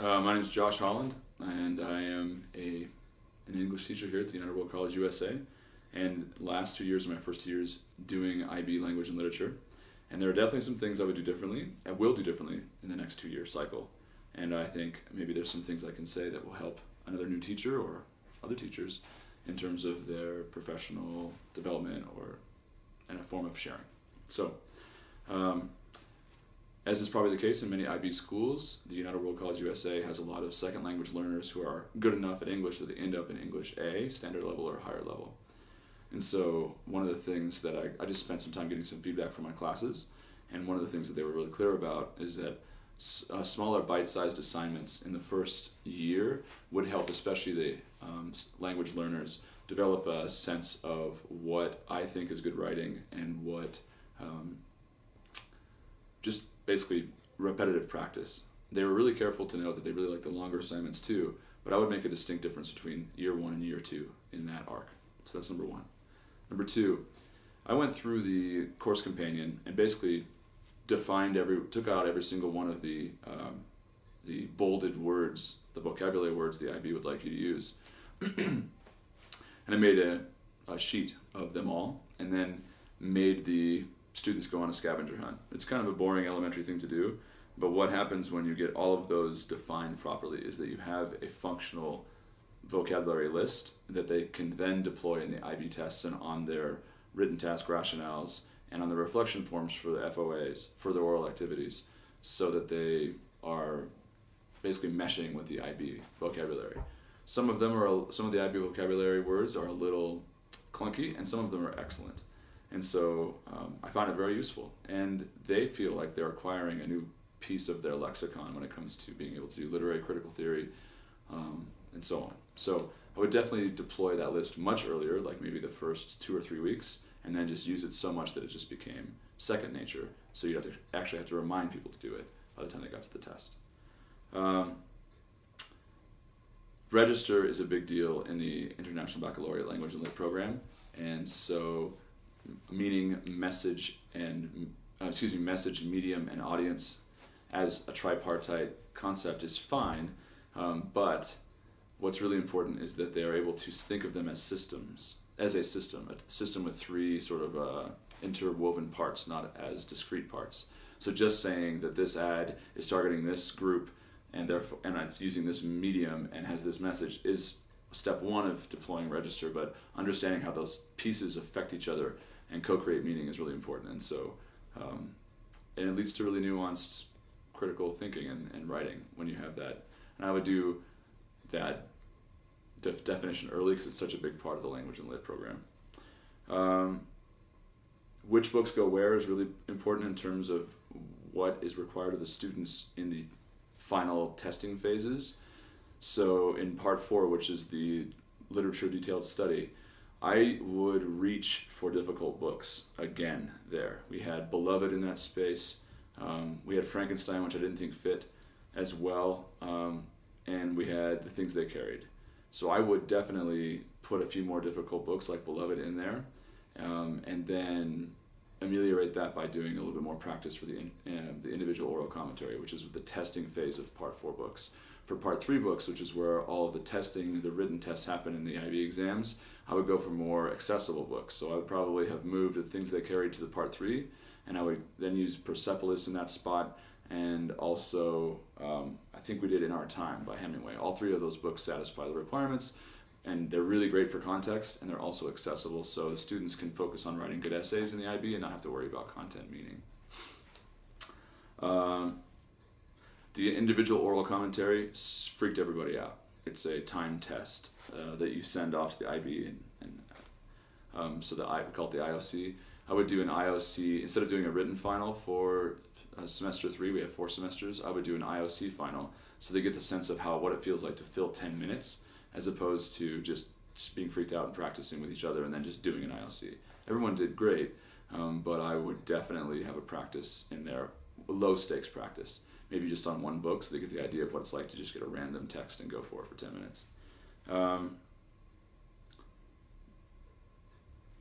My name is Josh Holland, and I am an English teacher here at the United World College USA. And last 2 years are my first 2 years doing IB language and literature. And there are definitely some things I would do differently, and will do differently in the next 2 year cycle. And I think maybe there's some things I can say that will help another new teacher or other teachers in terms of their professional development or in a form of sharing. So, as is probably the case in many IB schools, the United World College USA has a lot of second language learners who are good enough at English that they end up in English A, standard level or higher level. And so one of the things that I just spent some time getting some feedback from my classes, and one of the things that they were really clear about is that smaller bite-sized assignments in the first year would help especially the language learners develop a sense of what I think is good writing and what just basically repetitive practice. They were really careful to note that they really like the longer assignments too, but I would make a distinct difference between year one and year two in that arc. So that's number one. Number two, I went through the course companion and basically took out every single one of the bolded words, the vocabulary words the IB would like you to use. And I made a sheet of them all and then made the students go on a scavenger hunt. It's kind of a boring elementary thing to do, but what happens when you get all of those defined properly is that you have a functional vocabulary list that they can then deploy in the IB tests and on their written task rationales and on the reflection forms for the FOAs, for their oral activities, so that they are basically meshing with the IB vocabulary. Some of the IB vocabulary words are a little clunky and some of them are excellent. And so I found it very useful, and they feel like they're acquiring a new piece of their lexicon when it comes to being able to do literary critical theory and so on. So I would definitely deploy that list much earlier, like maybe the first 2 or 3 weeks, and then just use it so much that it just became second nature. So you actually have to remind people to do it by the time they got to the test. Register is a big deal in the International Baccalaureate Language and Lit program, and so meaning message, medium, and audience as a tripartite concept is fine, but what's really important is that they are able to think of them as systems, a system with three sort of interwoven parts, not as discrete parts. So just saying that this ad is targeting this group and it's using this medium and has this message is step one of deploying Register, but understanding how those pieces affect each other and co-create meaning is really important. And so and it leads to really nuanced critical thinking and writing when you have that. And I would do that definition early because it's such a big part of the language and lit program. Which books go where is really important in terms of what is required of the students in the final testing phases. So in part 4, which is the literature detailed study, I would reach for difficult books again there. We had Beloved in that space. We had Frankenstein, which I didn't think fit as well. And we had The Things They Carried. So I would definitely put a few more difficult books like Beloved in there, and then ameliorate that by doing a little bit more practice for the individual oral commentary, which is the testing phase of part 4 books. For part 3 books, which is where all of the testing, the written tests happen in the IB exams, I would go for more accessible books. So I would probably have moved The Things They Carried to the part 3, and I would then use Persepolis in that spot, and also I think we did In Our Time by Hemingway. All 3 of those books satisfy the requirements, and they're really great for context, and they're also accessible, so the students can focus on writing good essays in the IB and not have to worry about content meaning. The individual oral commentary freaked everybody out. It's a timed test that you send off to the IB, so we call it the IOC. I would do an IOC, instead of doing a written final for semester 3, we have 4 semesters, I would do an IOC final, so they get the sense of what it feels like to fill 10 minutes, as opposed to just being freaked out and practicing with each other and then just doing an IOC. Everyone did great, but I would definitely have a practice in there, a low stakes practice, maybe just on one book so they get the idea of what it's like to just get a random text and go for it for 10 minutes.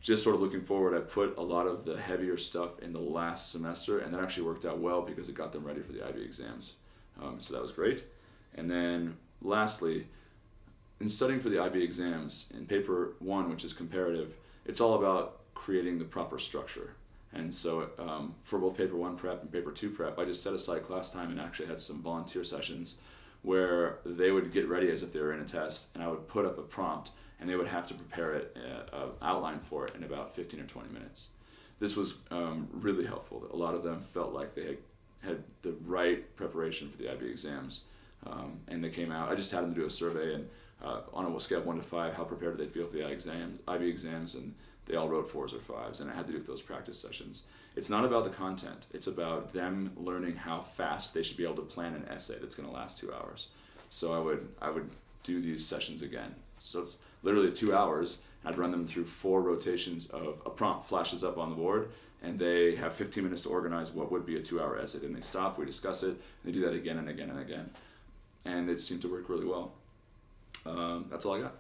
Just sort of looking forward, I put a lot of the heavier stuff in the last semester, and that actually worked out well because it got them ready for the IB exams. So that was great. And then lastly, in studying for the IB exams, in paper 1, which is comparative, it's all about creating the proper structure. And so for both paper 1 prep and paper 2 prep, I just set aside class time and actually had some volunteer sessions where they would get ready as if they were in a test, and I would put up a prompt, and they would have to prepare it, outline for it in about 15 or 20 minutes. This was really helpful. A lot of them felt like they had the right preparation for the IB exams, and they came out. I just had them do a survey, and on a scale of 1 to 5, how prepared did they feel for the IB exams, and they all wrote 4s or 5s, and it had to do with those practice sessions. It's not about the content. It's about them learning how fast they should be able to plan an essay that's going to last 2 hours. So I would do these sessions again. So it's literally 2 hours. I'd run them through 4 rotations of a prompt flashes up on the board, and they have 15 minutes to organize what would be a 2-hour essay. Then they stop, we discuss it, and they do that again and again and again. And it seemed to work really well. That's all I got.